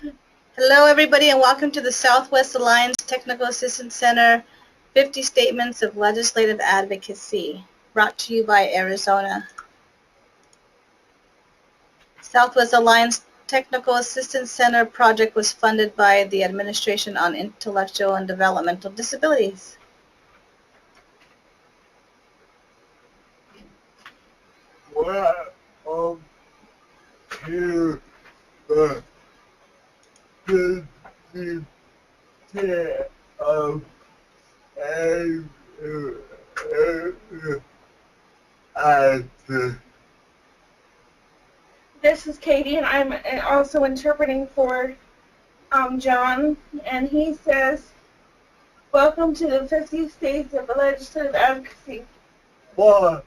Hello, everybody, and welcome to the Southwest Alliance Technical Assistance Center 50 Statements of Legislative Advocacy, brought to you by Arizona. Southwest Alliance Technical Assistance Center project was funded by the Administration on Intellectual and Developmental Disabilities. Welcome to the 50th of This is Katie, and I'm also interpreting for John, and he says, welcome to the 50 States of Legislative Advocacy. For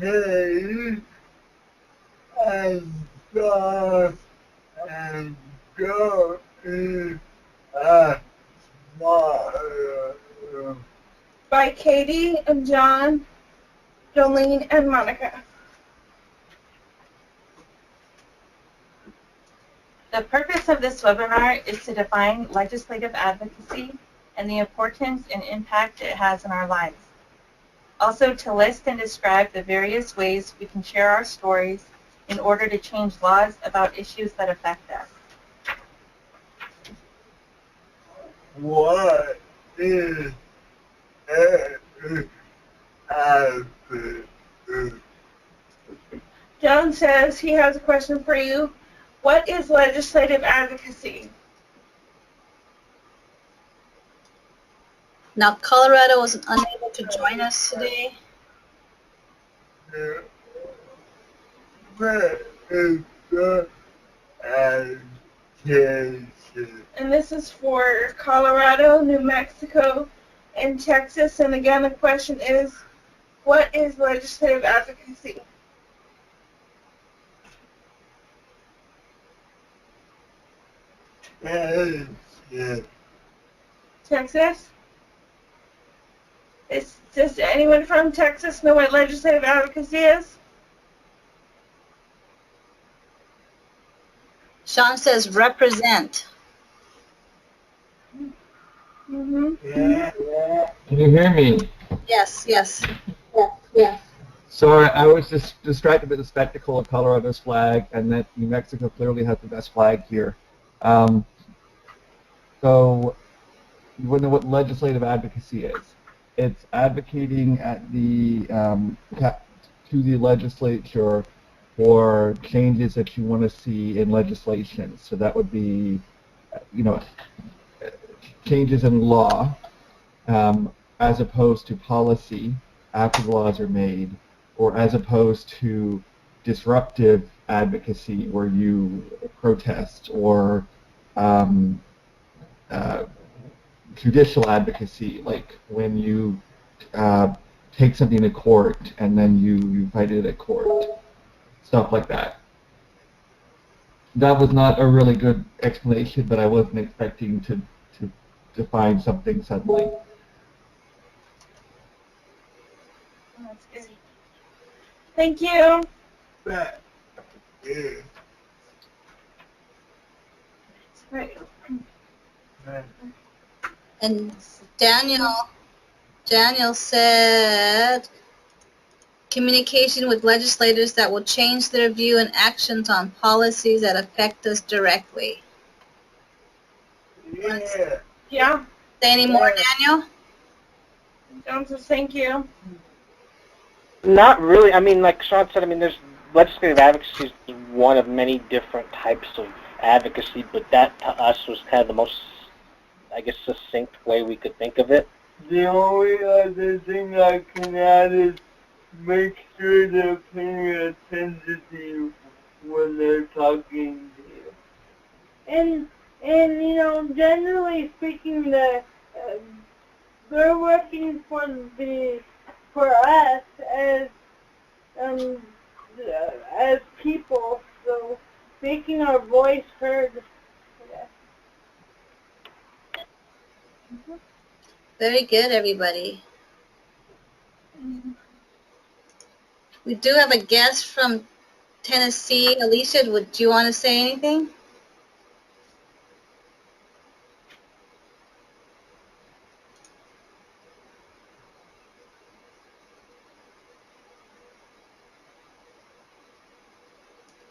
Katie and John and Jody By Katie and John, Jolene, and Monica. The purpose of this webinar is to define legislative advocacy and the importance and impact it has in our lives. Also to list and describe the various ways we can share our stories in order to change laws about issues that affect us. What is advocacy? John says he has a question for you. What is legislative advocacy? Now, Colorado was unable to join us today. What is the advocacy? And this is for Colorado, New Mexico, and Texas. And again, the question is, what is legislative advocacy? Texas? Does anyone from Texas know what legislative advocacy is? Sean says represent. Mm-hmm. Can you hear me? Yes, yes. Sorry, I was just distracted by the spectacle of Colorado's flag, and that New Mexico clearly has the best flag here. So, you want to know what legislative advocacy is? It's advocating at the to the legislature for changes that you want to see in legislation. So that would be, changes in law, as opposed to policy after the laws are made, or as opposed to disruptive advocacy where you protest, or judicial advocacy, like when you take something to court and then you fight it at court, stuff like that. That was not a really good explanation, but I wasn't expecting to define something suddenly. That's good. Thank you. Right. And Daniel said, communication with legislators that will change their view and actions on policies that affect us directly. Yeah. Say any more, Daniel? John says thank you. Not really. I mean, like Sean said, there's legislative advocacy is one of many different types of advocacy, but that to us was kind of the most, I guess, succinct way we could think of it. The only other thing I can add is make sure they're paying attention to you when they're talking to you. And generally speaking, they're working for us as people, so making our voice heard. Very good, everybody. We do have a guest from Tennessee. Alicia, would you want to say anything?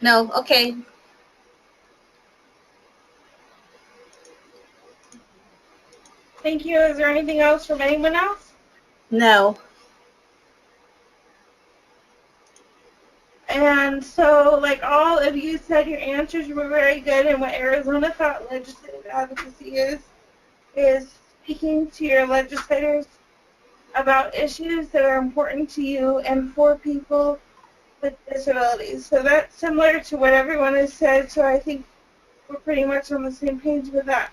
No, okay. Thank you. Is there anything else from anyone else? No. And so, like all of you said, your answers were very good. And what Arizona thought legislative advocacy is speaking to your legislators about issues that are important to you and for people with disabilities. So that's similar to what everyone has said. So I think we're pretty much on the same page with that.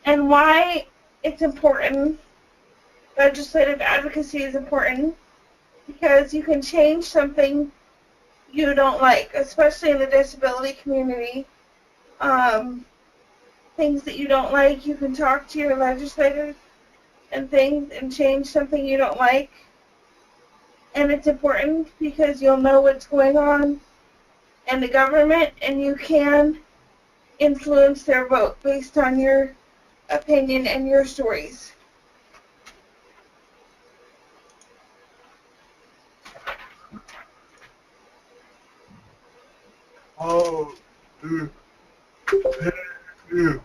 And why it's important, legislative advocacy is important, because you can change something you don't like, especially in the disability community. Things that you don't like, you can talk to your legislators and things and change something you don't like. And it's important because you'll know what's going on in the government and you can influence their vote based on your opinion and your stories. How do you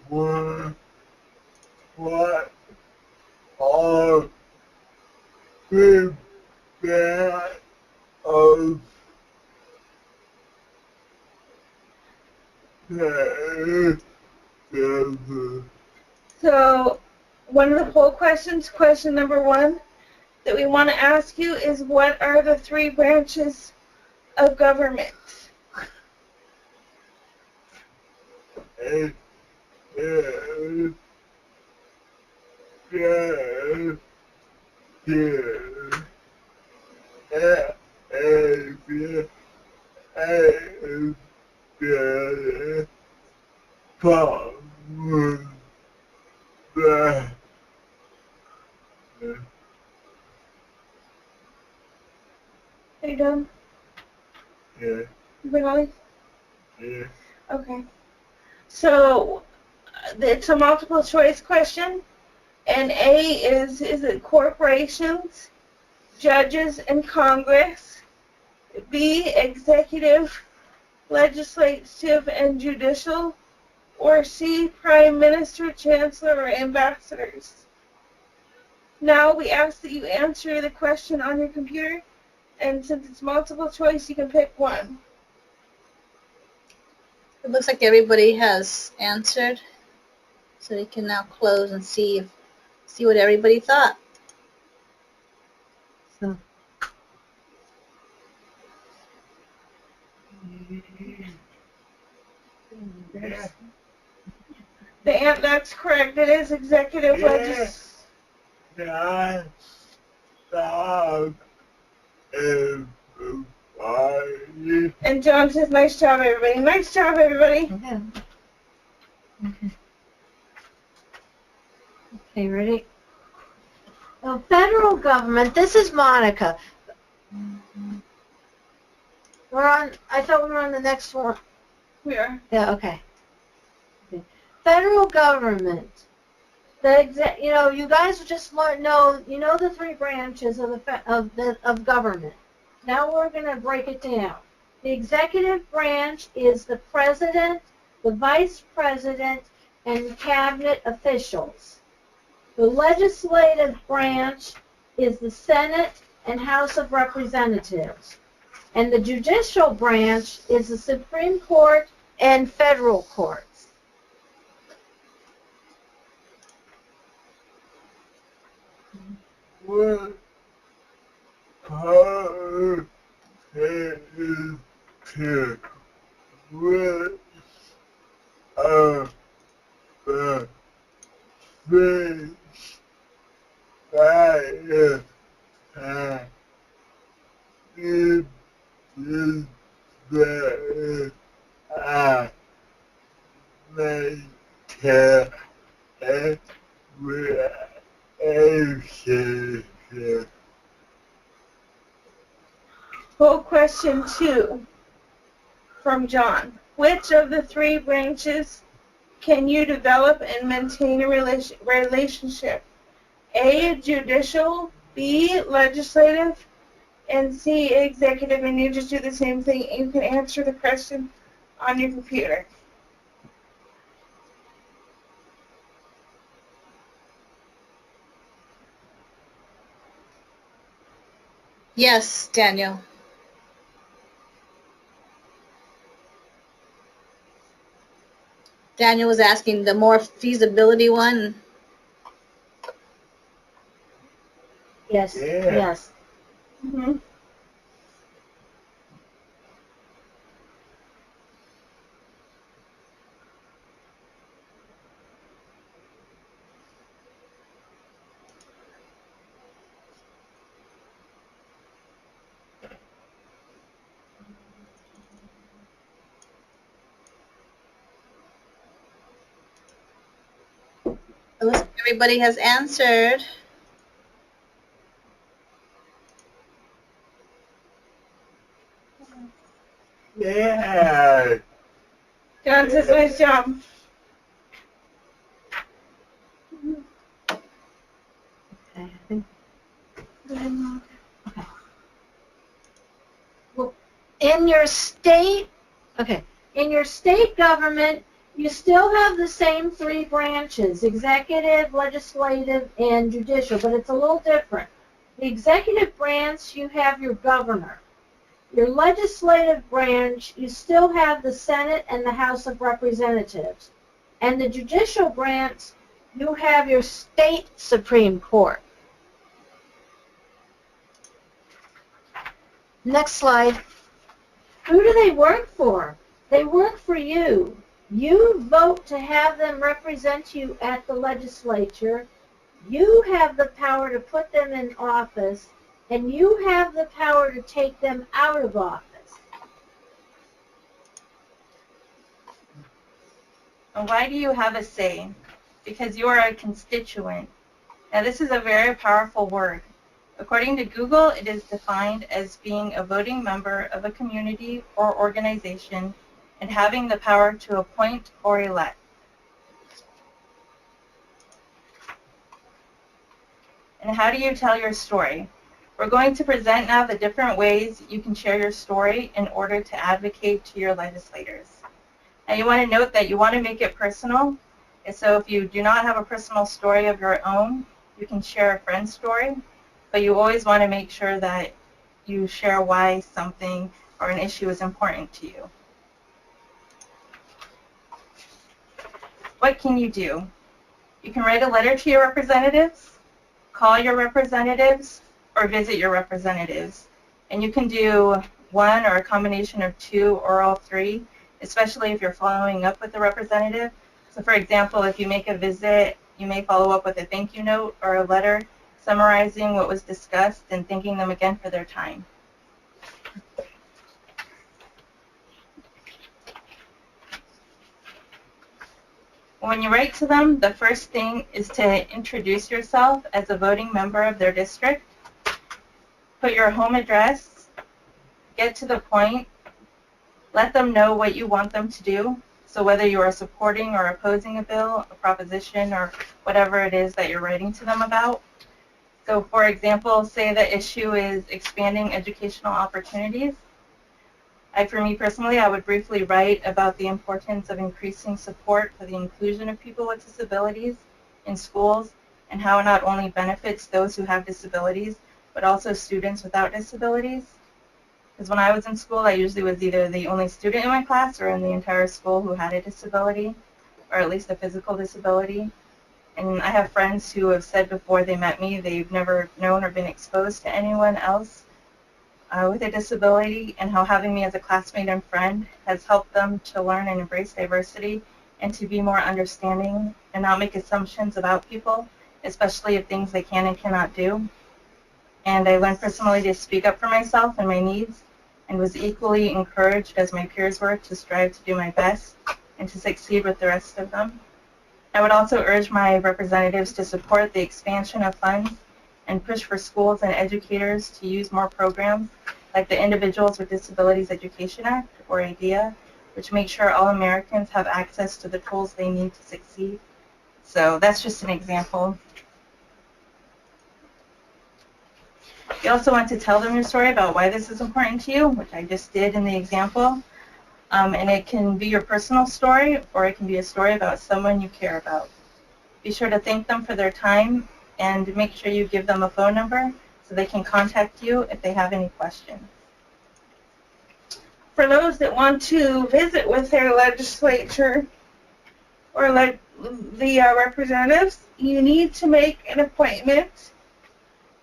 what are the bad of the So one of the poll questions, question number 1, that we want to ask you is, what are the 3 branches of government? Are you done? Yeah. Really? Yeah. Okay. So it's a multiple choice question, and A is it corporations, judges, and Congress? B, executive, legislative, and judicial? Or C, prime minister, chancellor, or ambassadors? Now we ask that you answer the question on your computer, and since it's multiple choice, you can pick one. It looks like everybody has answered. So we can now close and see what everybody thought. So That's correct. It is executive legis. And John says, nice job, everybody. Nice job, everybody. Yeah. Okay, ready? The federal government, this is Monica. I thought we were on the next one. We are. Yeah, okay. Federal government. You guys just know, the 3 branches of government. Now we're going to break it down. The executive branch is the president, the vice president, and cabinet officials. The legislative branch is the Senate and House of Representatives. And the judicial branch is the Supreme Court and federal courts. What part is it? What are the things that in the make Poll question 2 from John. Which of the 3 branches can you develop and maintain a relationship? A, judicial, B, legislative, and see executive, and you just do the same thing, and you can answer the question on your computer. Yes, Daniel. Daniel was asking the more feasibility one. Yes. Yeah. Yes. Mm-hmm. It looks like everybody has answered. Yeah. John says, nice job. Okay. I think. Okay. Well, in your state, okay, in your state government, you still have the same three branches: executive, legislative, and judicial, but it's a little different. The executive branch, you have your governor. Your legislative branch, you still have the Senate and the House of Representatives. And the judicial branch, you have your state Supreme Court. Next slide. Who do they work for? They work for you. You vote to have them represent you at the legislature. You have the power to put them in office, and you have the power to take them out of office. And why do you have a say? Because you are a constituent. Now this is a very powerful word. According to Google, it is defined as being a voting member of a community or organization and having the power to appoint or elect. And how do you tell your story? We're going to present now the different ways you can share your story in order to advocate to your legislators. And you want to note that you want to make it personal. And so if you do not have a personal story of your own, you can share a friend's story. But you always want to make sure that you share why something or an issue is important to you. What can you do? You can write a letter to your representatives, call your representatives, or visit your representatives. And you can do one or a combination of two or all three, especially if you're following up with the representative. So for example, if you make a visit, you may follow up with a thank you note or a letter summarizing what was discussed and thanking them again for their time. When you write to them, the first thing is to introduce yourself as a voting member of their district. Put your home address, get to the point, let them know what you want them to do. So whether you are supporting or opposing a bill, a proposition, or whatever it is that you're writing to them about. So for example, say the issue is expanding educational opportunities. For me personally, I would briefly write about the importance of increasing support for the inclusion of people with disabilities in schools and how it not only benefits those who have disabilities, but also students without disabilities. Because when I was in school, I usually was either the only student in my class or in the entire school who had a disability, or at least a physical disability. And I have friends who have said before they met me they've never known or been exposed to anyone else with a disability, and how having me as a classmate and friend has helped them to learn and embrace diversity and to be more understanding and not make assumptions about people, especially of things they can and cannot do. And I learned personally to speak up for myself and my needs, and was equally encouraged as my peers were to strive to do my best and to succeed with the rest of them. I would also urge my representatives to support the expansion of funds and push for schools and educators to use more programs like the Individuals with Disabilities Education Act, or IDEA, which makes sure all Americans have access to the tools they need to succeed. So that's just an example. You also want to tell them your story about why this is important to you, which I just did in the example. And it can be your personal story, or it can be a story about someone you care about. Be sure to thank them for their time, and make sure you give them a phone number so they can contact you if they have any questions. For those that want to visit with their legislature or the representatives, you need to make an appointment.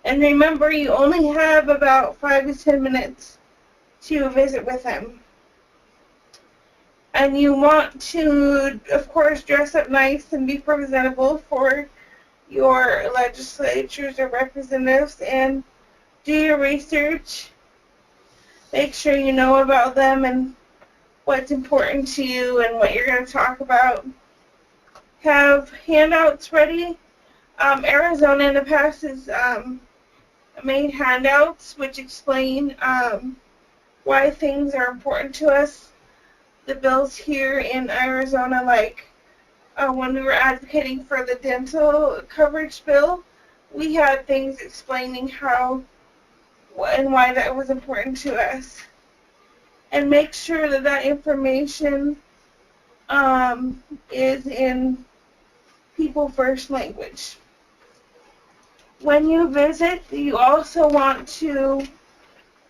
And remember, you only have about 5 to 10 minutes to visit with them. And you want to, of course, dress up nice and be presentable for your legislatures or representatives, and do your research. Make sure you know about them and what's important to you and what you're going to talk about. Have handouts ready. Arizona in the past has made handouts which explain why things are important to us. The bills here in Arizona, like when we were advocating for the dental coverage bill, we had things explaining how and why that was important to us. And make sure that that information is in people first language. When you visit, you also want to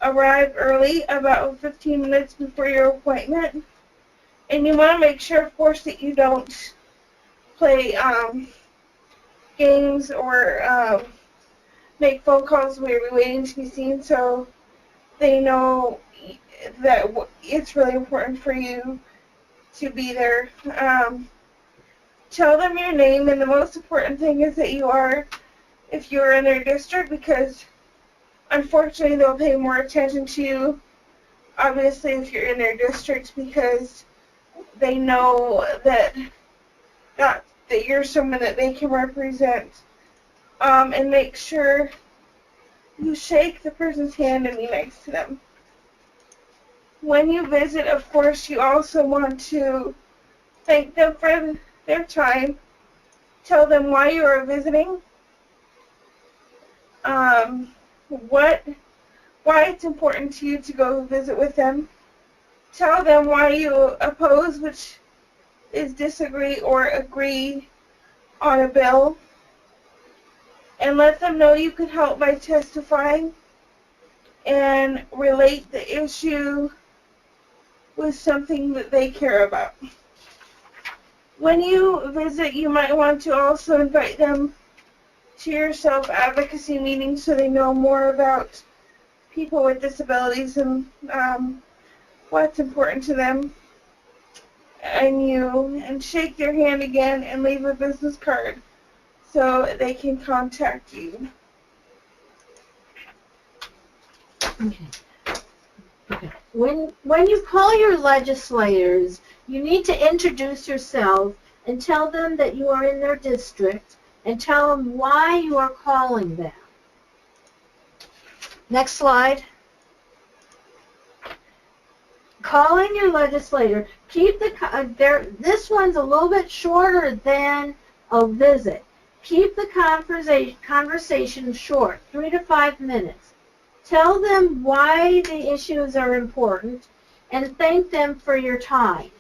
arrive early, about 15 minutes before your appointment. And you want to make sure, of course, that you don't play games or make phone calls where you're waiting to be seen, so they know that it's really important for you to be there. Tell them your name, and the most important thing is that you are, if you're in their district, because unfortunately they'll pay more attention to you, obviously, if you're in their district, because they know that you're someone that they can represent. And make sure you shake the person's hand and be nice to them. When you visit, of course, you also want to thank them for their time. Tell them why you are visiting, why it's important to you to go visit with them. Tell them why you oppose, which is disagree or agree on a bill. And let them know you can help by testifying and relate the issue with something that they care about. When you visit, you might want to also invite them to your self-advocacy meetings so they know more about people with disabilities and what's important to them. And shake their hand again and leave a business card so they can contact you. Okay. When you call your legislators, you need to introduce yourself and tell them that you are in their district and tell them why you are calling them. Next slide. Calling your legislator. Keep this one's a little bit shorter than a visit. Keep the conversation short, 3 to 5 minutes. Tell them why the issues are important and thank them for your time.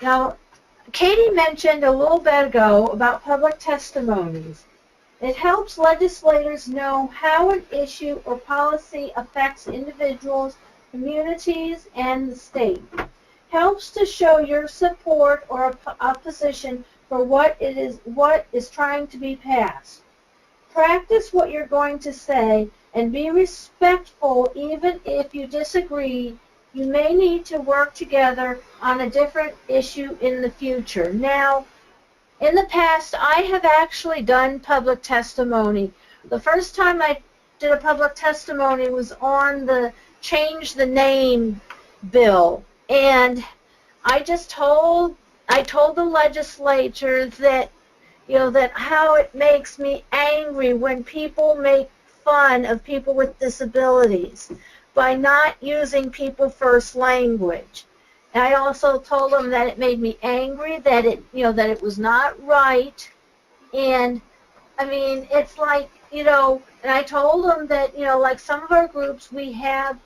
Now, Katie mentioned a little bit ago about public testimonies. It helps legislators know how an issue or policy affects individuals, communities, and the state. Helps to show your support or opposition for what is trying to be passed. Practice what you're going to say and be respectful even if you disagree. You may need to work together on a different issue in the future. Now, in the past, I have actually done public testimony. The first time I did a public testimony was on the Change the Name bill, and I told the legislature that how it makes me angry when people make fun of people with disabilities by not using people first language. And I also told them that it made me angry, that it was not right. And I mean, it's like you know, and I told them that, you know, like some of our groups, we have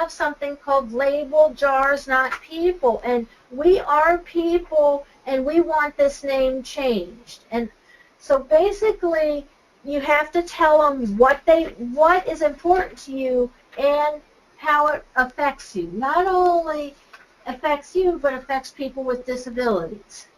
something called label jars, not people, and we are people, and we want this name changed. And so basically, you have to tell them what is important to you and how it affects you. Not only affects you, but affects people with disabilities.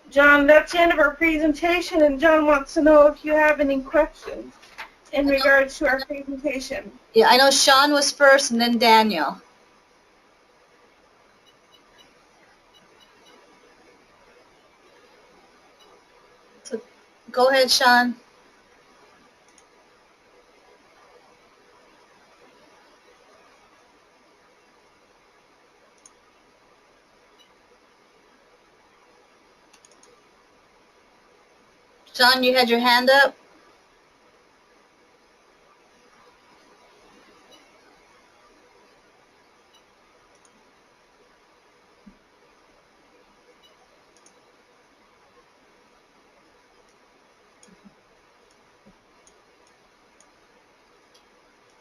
John, that's the end of our presentation, and John wants to know if you have any questions in regards to our presentation. Yeah, I know Sean was first and then Daniel. So go ahead, Sean. Sean, you had your hand up?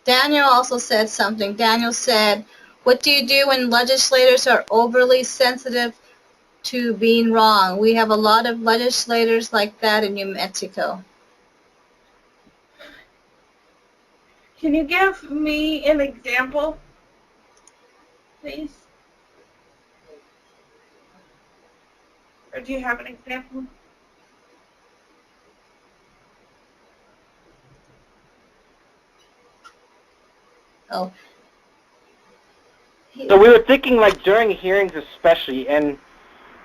Daniel also said something. Daniel said, what do you do when legislators are overly sensitive to being wrong? We have a lot of legislators like that in New Mexico. Can you give me an example, please? Or do you have an example? Oh. So we were thinking, like, during hearings especially, and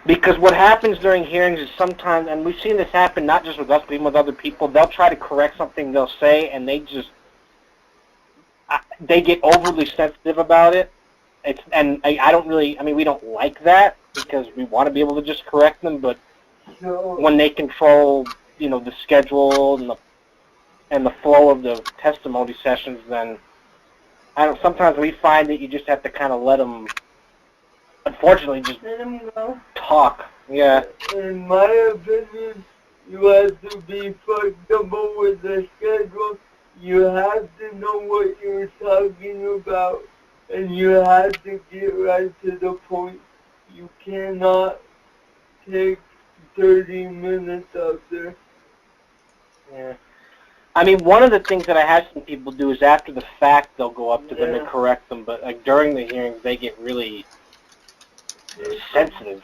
because what happens during hearings is sometimes, and we've seen this happen not just with us, but even with other people, they'll try to correct something they'll say, and they get overly sensitive about it. And I don't really, I mean, we don't like that because we want to be able to just correct them, but when they control, you know, the schedule and the flow of the testimony sessions, then sometimes we find that you just have to kind of let them, unfortunately, just Let them go. talk. Yeah. In my opinion, you have to be flexible with the schedule. You have to know what you're talking about, and you have to get right to the point. You cannot take 30 minutes up there. Yeah. I mean, one of the things that I have seen people do is after the fact they'll go up to them and correct them, but like during the hearings they get really sensitive,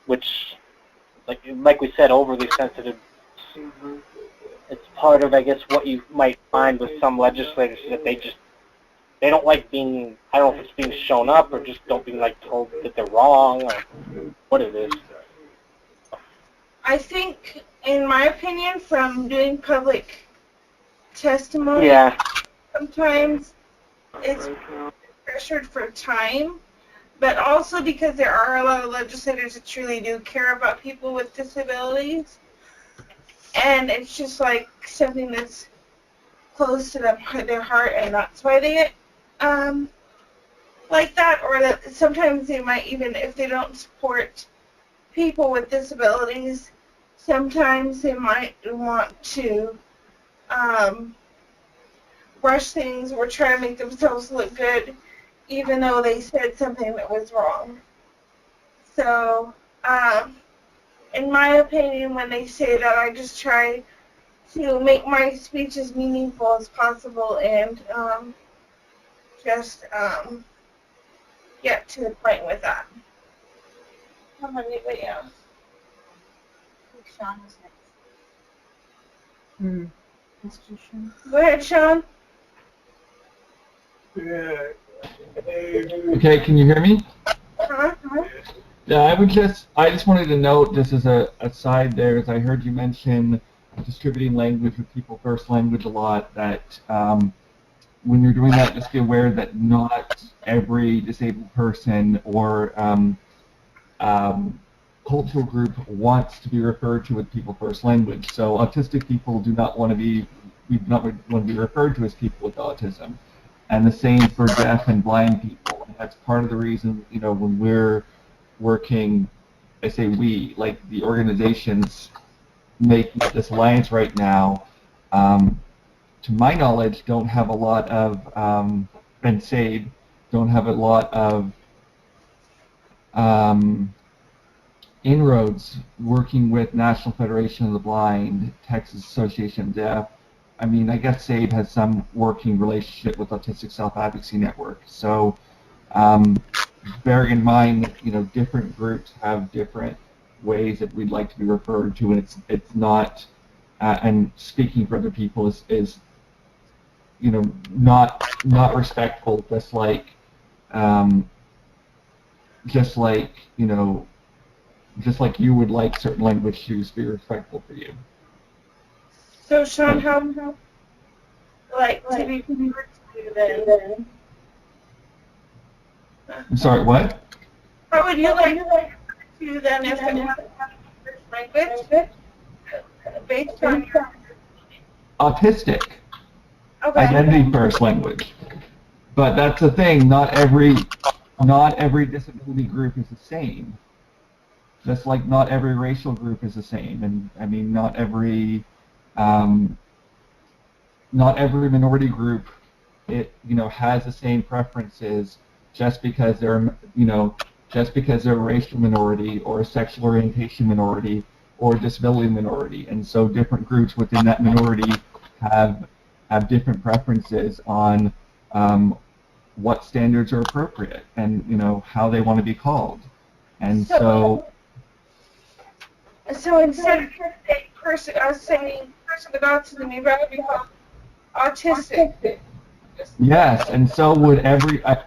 which, like we said, overly sensitive. It's part of, I guess, what you might find with some legislators that they don't like being, I don't know if it's being shown up or just don't being like told that they're wrong or what it is. I think, in my opinion, from doing public testimony, Yeah. sometimes it's pressured for time, but also because there are a lot of legislators that truly do care about people with disabilities, and it's just like something that's close to their heart, and that's why they get like that, or that sometimes they might, even if they don't support people with disabilities, sometimes they might want to rush things or try to make themselves look good, even though they said something that was wrong. So, in my opinion, when they say that, I just try to make my speech as meaningful as possible and just get to the point with that. How about anybody else? Sean was next. Mr. Sean. Go ahead, Sean. Okay, can you hear me? Huh? Yeah, I just wanted to note, just as a aside there, as I heard you mention distributing language with people first language a lot, that when you're doing that, just be aware that not every disabled person or cultural group wants to be referred to with people first language. So autistic people do not want to be referred to as people with autism. and the same for deaf and blind people. And that's part of the reason, when we're working, I say we, like the organizations making this alliance right now, to my knowledge, don't have a lot of, and SABE don't have a lot of inroads working with National Federation of the Blind, Texas Association of Deaf. I mean, I guess SABE has some working relationship with Autistic Self-Advocacy Network. So bear in mind that, different groups have different ways that we'd like to be referred to, and it's not, and speaking for other people is not respectful, just like you would like certain language to be respectful for you. So, Sean, how to be referred to then? I'm sorry, what? How would you like to then if it was language based on your Autistic. okay. Identity first language. But that's the thing, not every disability group is the same. Just like not every racial group is the same, and I mean not every minority group has the same preferences just because they're a racial minority or a sexual orientation minority or a disability minority, and so different groups within that minority have different preferences on what standards are appropriate and how they want to be called, and so instead of saying person with autism, you'd rather be called autistic. yes, and so would every other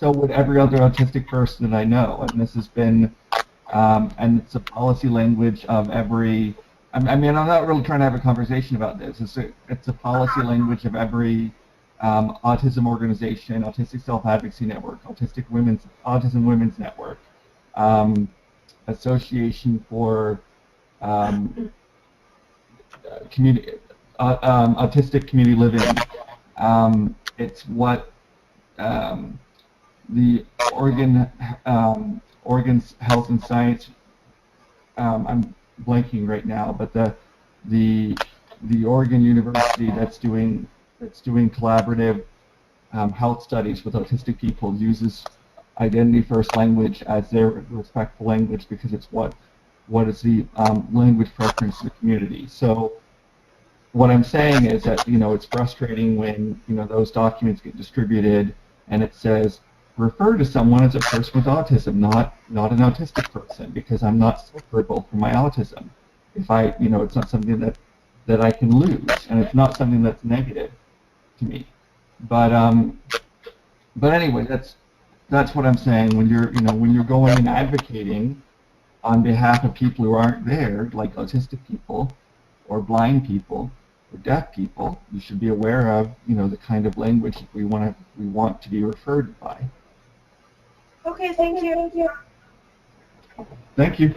autistic person that I know, and this has been, and it's a policy language of every. I mean, I'm not really trying to have a conversation about this. It's a policy language of every autism organization, Autistic Self-Advocacy Network, Autism Women's Network, Association for Autistic Community Living. It's what the Oregon's Health and Science. I'm blanking right now, but the Oregon University that's doing collaborative health studies with autistic people uses identity first language as their respectful language because it's what is the language preference of the community. So what I'm saying is that it's frustrating when those documents get distributed and it says refer to someone as a person with autism, not an autistic person, because I'm not separable from my autism. If I it's not something that I can lose, and it's not something that's negative to me. But anyway, that's what I'm saying. When you're going and advocating on behalf of people who aren't there, like autistic people, or blind people, or deaf people, you should be aware of the kind of language that we want to be referred by. Okay, thank you. Thank you.